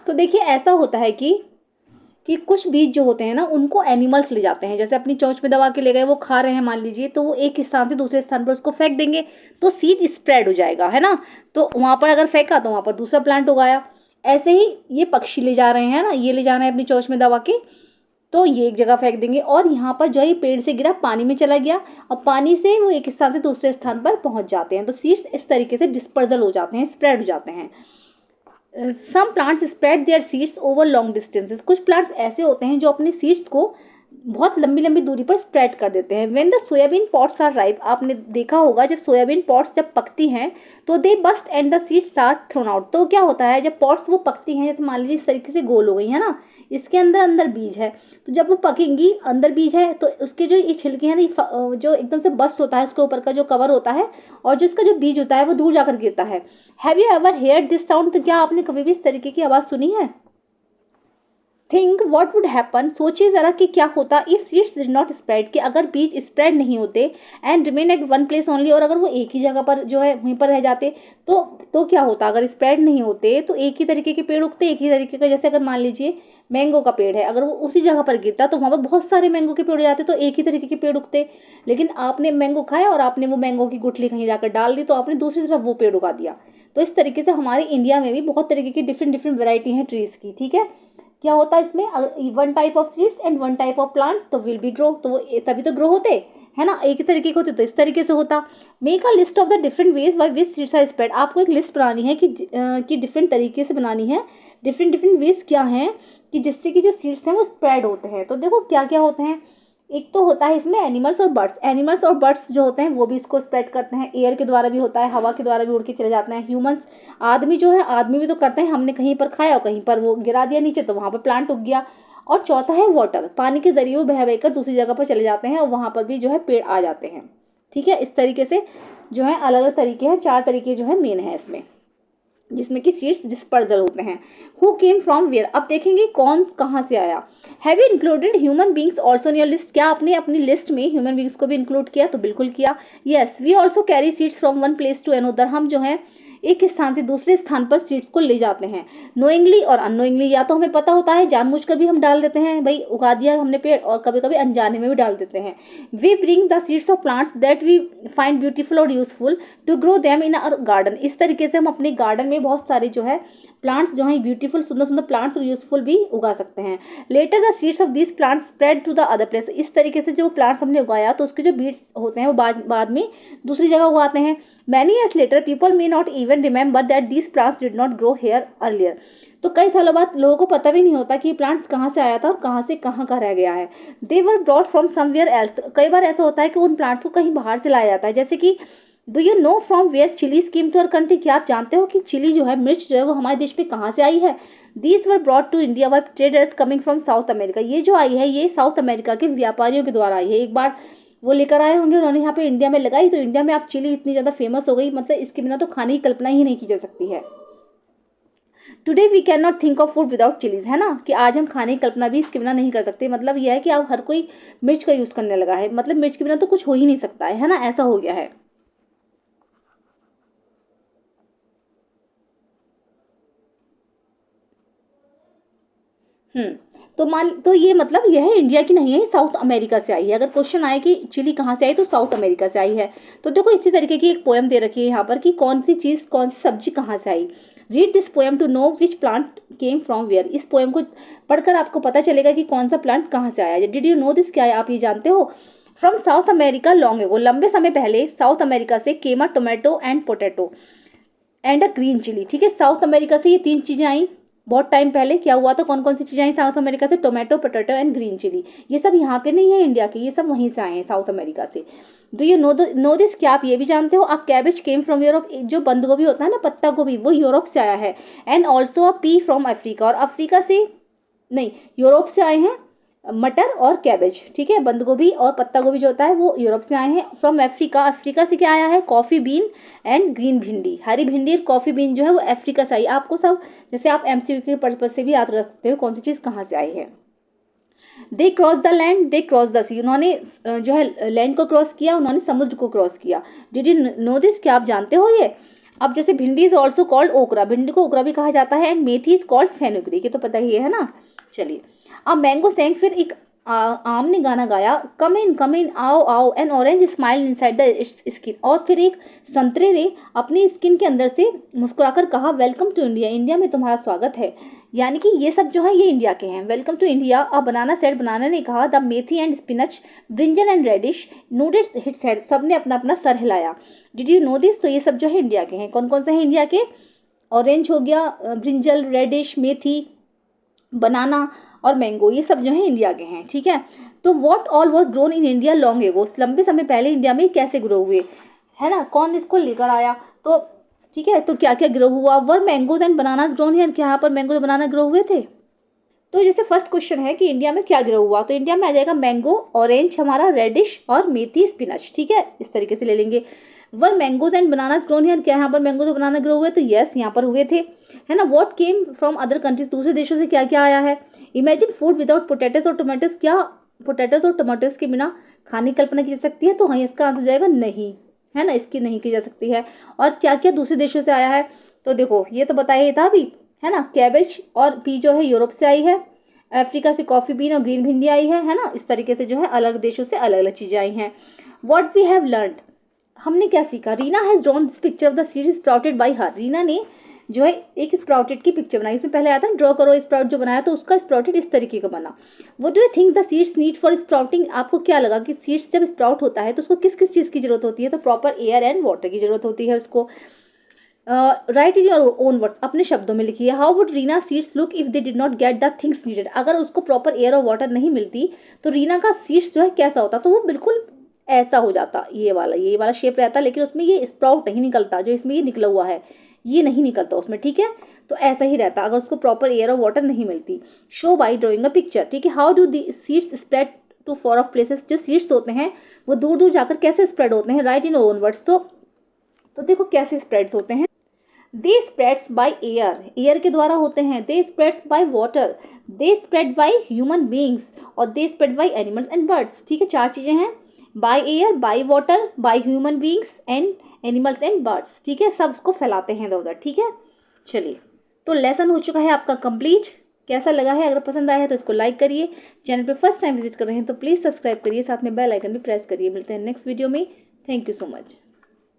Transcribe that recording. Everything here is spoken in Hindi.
तो देखिए ऐसा होता है कि कुछ बीज जो होते हैं ना उनको एनिमल्स ले जाते हैं, जैसे अपनी चोंच में दबा के ले गए, वो खा रहे हैं मान लीजिए, तो वो एक स्थान से दूसरे स्थान पर उसको फेंक देंगे तो सीड स्प्रेड हो जाएगा, है ना। तो वहाँ पर अगर फेंका तो वहाँ पर दूसरा प्लांट उगाया। ऐसे ही ये पक्षी ले जा रहे हैं ना, ये ले जा रहे हैं अपनी चोंच में दबा के, तो ये एक जगह फेंक देंगे और यहाँ पर जो है ये पेड़ से गिरा पानी में चला गया और पानी से वो एक स्थान से दूसरे स्थान पर पहुंच जाते हैं। तो सीड्स इस तरीके से डिस्पर्जल हो जाते हैं, स्प्रेड हो जाते हैं। Some plants spread their seeds over long distances, कुछ प्लांट्स ऐसे होते हैं जो अपने सीड्स को बहुत लंबी लंबी दूरी पर स्प्रेड कर देते हैं। When the soybean pods are ripe, आपने देखा होगा जब सोयाबीन पॉट्स जब पकती हैं तो they burst and the seeds are thrown out. तो क्या होता है जब पॉट्स वो पकती हैं, जैसे मान लीजिए इस तरीके से गोल हो गई है ना, इसके अंदर अंदर बीज है, तो जब वो पकेंगी अंदर बीज है तो उसके जो ये छिलके हैं ना, जो एकदम से बस्ट होता है उसके ऊपर का जो कवर होता है और जो इसका जो बीज होता है वो दूर जाकर गिरता है। Have you ever heard this sound, तो क्या आपने कभी भी इस तरीके की आवाज़ सुनी है। थिंक वॉट वुड हैपन, सोचिए ज़रा कि क्या होता if seeds did not spread, कि अगर बीज स्प्रेड नहीं होते and remain at one place only, और अगर वो एक ही जगह पर जो है वहीं पर रह जाते तो क्या होता। अगर स्प्रेड नहीं होते तो एक ही तरीके के पेड़ उगते, एक ही तरीके का, जैसे अगर मान लीजिए मैंगो का पेड़ है, अगर वो उसी जगह पर गिरता तो वहाँ पर बहुत सारे मैंगो के पेड़ हो जाते, तो एक ही तरीके के पेड़ उगते। लेकिन आपने मैंगो खाया और आपने वो मैंगो की गुठली कहीं जाकर डाल दी तो आपने दूसरी तरफ वो पेड़ उगा दिया। तो इस तरीके से हमारे इंडिया में भी बहुत तरीके की डिफरेंट डिफरेंट वैरायटी हैं ट्रीज़ की, ठीक है। क्या होता है इसमें, one type of seeds and one type of plant तो विल बी ग्रो, तो वो तभी तो ग्रो होते है ना, एक ही तरीके के होते तो इस तरीके से होता। Make a list of the different ways by which seeds are spread, आपको एक लिस्ट बनानी है कि डिफरेंट तरीके से बनानी है, डिफरेंट डिफरेंट वेज क्या हैं कि जिससे कि जो सीड्स हैं वो स्प्रेड होते हैं। तो देखो क्या क्या होते हैं, एक तो होता है इसमें एनिमल्स और बर्ड्स, एनिमल्स और बर्ड्स जो होते हैं वो भी इसको स्प्रेड करते हैं, एयर के द्वारा भी होता है, हवा के द्वारा भी उड़ के चले जाते हैं। ह्यूमंस, आदमी जो है, आदमी भी तो करते हैं, हमने कहीं पर खाया और कहीं पर वो गिरा दिया नीचे तो वहाँ पर प्लांट उग गया। और चौथा है वाटर, पानी के जरिए वो बह बहकर दूसरी जगह पर चले जाते हैं और वहाँ पर भी जो है पेड़ आ जाते हैं, ठीक है। इस तरीके से जो है अलग अलग तरीके हैं, 4 तरीके जो है मेन है इसमें, जिसमें कि सीड्स डिस्पर्जल होते हैं। हु केम फ्रॉम वेयर, अब देखेंगे कौन कहाँ से आया। Have you included human beings also in your list, क्या आपने अपनी लिस्ट में ह्यूमन बींग्स को भी इंक्लूड किया, तो बिल्कुल किया। Yes, we also carry seeds from one place to another, हम जो है एक स्थान से दूसरे स्थान पर सीड्स को ले जाते हैं। नोइंगली और अननोइंगली, या तो हमें पता होता है जानबूझकर भी हम डाल देते हैं, भाई उगा दिया हमने पेड़, और कभी कभी अनजाने में भी डाल देते हैं। We bring the seeds of plants that we find beautiful और useful to grow them in our garden, इस तरीके से हम अपने गार्डन में बहुत सारे जो है प्लांट्स जो हैं ब्यूटीफुल सुंदर सुंदर प्लांट्स और यूजफुल भी उगा सकते हैं। Later the seeds of this plants spread to the other place, इस तरीके से जो प्लांट्स हमने उगाया तो उसके जो बीड्स होते हैं वो बाद में दूसरी जगह उगाते हैं। Many years later people may not even remember that these plants did not grow here earlier, तो कई सालों बाद लोगों को पता भी नहीं होता कि ये प्लांट्स कहाँ से आया था और कहाँ से कहाँ का रह गया है। They were brought from somewhere else, कई बार ऐसा होता है कि उन प्लांट्स को कहीं बाहर से लाया जाता है, जैसे कि do you know from where chillies came to our country, क्या आप जानते हो कि चिली जो है, मिर्च जो है वो हमारे देश में कहाँ से आई है। These were brought to India by traders coming from South America, ये जो आई है ये साउथ अमेरिका के व्यापारियों के द्वारा आई है, एक बार वो लेकर आए होंगे, उन्होंने यहाँ पे इंडिया में लगाई तो इंडिया में आप चिली इतनी ज़्यादा फेमस हो गई, मतलब इसके बिना तो खाने की कल्पना ही नहीं की जा सकती है। Today we can not think of food without chillies, है ना, कि आज हम खाने की कल्पना भी इसके बिना नहीं कर सकते, मतलब यह है कि अब हर कोई मिर्च का यूज़ करने लगा है, मतलब मिर्च के बिना तो कुछ हो ही नहीं सकता है ना, ऐसा हो गया है। तो ये मतलब यह है इंडिया की नहीं है, साउथ अमेरिका से आई है। अगर क्वेश्चन आए कि चिली कहाँ से आई तो साउथ अमेरिका से आई है। तो देखो इसी तरीके की एक पोएम दे रखी है यहाँ पर कि कौन सी चीज़, कौन सी सब्जी कहाँ से आई। Read this poem to know which plant came from where, इस पोएम को पढ़कर आपको पता चलेगा कि कौन सा प्लांट कहाँ से आया। डिड यू नो दिस, क्या आप ये जानते हो। From South America long ago, लंबे समय पहले साउथ अमेरिका से came a tomato and potato and a green chilli, ठीक है, साउथ अमेरिका से ये 3 चीज़ें आई बहुत टाइम पहले। क्या हुआ था, कौन कौन सी चीज़ें आई साउथ अमेरिका से, tomato, potato and green chilli, ये सब यहाँ के नहीं है इंडिया के, ये सब वहीं से आए हैं साउथ अमेरिका से। डू यू नो दिस, क्या आप ये भी जानते हो। अब कैबेज केम फ्रॉम यूरोप, जो बंद गोभी होता है ना, पत्ता गोभी, वो यूरोप से आया है। And also a P from Africa, और अफ्रीका से नहीं, यूरोप से आए हैं मटर और कैबेज, ठीक है, बंद गोभी और पत्ता गोभी जो होता है वो यूरोप से आए हैं। फ्रॉम अफ्रीका, अफ्रीका से क्या आया है, कॉफ़ी बीन एंड ग्रीन भिंडी, हरी भिंडी और कॉफ़ी बीन जो है वो अफ्रीका से आई। आपको सब जैसे आप एमसीक्यू के पर्पज से भी याद रख सकते हो कौन सी चीज़ कहाँ से आई है। They cross the land, they cross the sea, उन्होंने जो है लैंड को क्रॉस किया, उन्होंने समुद्र को क्रॉस किया। डिड यू नो दिस, क्या आप जानते हो ये। अब जैसे भिंडी इज ऑल्सो कॉल्ड ओकरा, भिंडी को ओकरा भी कहा जाता है, and methi is called fenugreek, ये तो पता ही है ना। चलिए, अब मैंगो सेंग, फिर एक आम ने गाना गाया, कम इन आओ आओ, N orange smile inside the skin, और फिर एक संतरे ने अपनी स्किन के अंदर से मुस्कुराकर कहा, वेलकम टू इंडिया, इंडिया में तुम्हारा स्वागत है। यानी कि ये सब जो है ये इंडिया के हैं। Welcome to India. अब बनाना सेड, बनाना ने कहा, the methi and spinach, brinjal and radish, nodded its head, सब ने अपना अपना सर हिलाया। Did you know this? तो ये सब जो है इंडिया के हैं। कौन कौन से हैं इंडिया के? ऑरेंज हो गया, ब्रिंजल, रेडिश, मेथी, बनाना और मैंगो, ये सब जो है इंडिया के हैं। ठीक है, तो what all was grown in India long ago, लंबे समय पहले इंडिया में कैसे ग्रो हुए, है ना, कौन इसको लेकर आया। तो ठीक है, तो क्या क्या ग्रो हुआ? Were mangoes and bananas grown here, क्या यहाँ पर मैंगो और बनाना ग्रो हुए थे? तो जैसे फर्स्ट क्वेश्चन है कि इंडिया में क्या ग्रो हुआ, तो इंडिया में आ जाएगा मैंगो, ऑरेंज हमारा, रेडिश और मेथी, स्पिनच। ठीक है, इस तरीके से ले लेंगे। Were mangoes and bananas grown here, क्या यहाँ पर मैंगो और बनाना ग्रो हुए? तो यस, यहाँ पर हुए थे, है ना। What came from other countries, दूसरे देशों से क्या क्या आया है? इमेजिन फूड विदाउट पोटैटोज और टोमेटोज, क्या पोटैटोज और टोमेटोज के बिना खाने की कल्पना की जा सकती है? तो हाँ, इसका आंसर हो जाएगा नहीं, है ना, इसकी नहीं की जा सकती है। और क्या क्या दूसरे देशों से आया है? तो देखो, ये तो बताया ही था अभी, है ना। कैबेज और पी जो है यूरोप से आई है, अफ्रीका से कॉफ़ी बीन और ग्रीन भिंडी आई है ना। इस तरीके से जो है अलग देशों से अलग अलग चीज़ें आई हैं। व्हाट वी हैव लर्नड, हमने क्या सीखा? Reena has drawn this picture of the seeds sprouted bye हर, रीना ने जो है एक स्प्राउटेड की पिक्चर बनाई। इसमें पहले आया था ड्रॉ करो स्प्राउट, जो बनाया तो उसका स्प्राउटेड इस तरीके का बना। What do you think the seeds need for sprouting, आपको क्या लगा कि सीड्स जब स्प्राउट होता है तो उसको किस किस चीज़ की जरूरत होती है? तो प्रॉपर एयर एंड वाटर की जरूरत होती है उसको। Right in your own words, अपने शब्दों में लिखिए। How would Reena seeds look if they did not get the things needed, अगर उसको प्रॉपर एयर और वाटर नहीं मिलती तो रीना का सीड्स जो है कैसा होता? तो वो बिल्कुल ऐसा हो जाता, ये वाला शेप रहता, लेकिन उसमें ये स्प्राउट नहीं निकलता, जो इसमें ये निकला हुआ है ये नहीं निकलता उसमें। ठीक है, तो ऐसा ही रहता अगर उसको प्रॉपर एयर और वाटर नहीं मिलती। Show by drawing a picture. ठीक है, how do the seeds spread to far off places, जो सीड्स होते हैं वो दूर दूर जाकर कैसे स्प्रेड होते हैं? Write in own words. तो देखो कैसे स्प्रेड्स होते हैं। They spreads by air, air के द्वारा होते हैं। They spreads by water, they spread by human beings, और they spread by animals and birds. ठीक है, चार चीज़ें हैं, by air, by water, by human beings and animals and birds. ठीक है, सब उसको फैलाते हैं इधर उधर। ठीक है, चलिए, तो लेसन हो चुका है आपका कंप्लीट। कैसा लगा है? अगर पसंद आया है तो इसको लाइक करिए। चैनल पर फर्स्ट टाइम विजिट कर रहे हैं तो प्लीज़ सब्सक्राइब करिए, साथ में बेल आइकन भी प्रेस करिए। मिलते हैं नेक्स्ट वीडियो में। Thank you so much.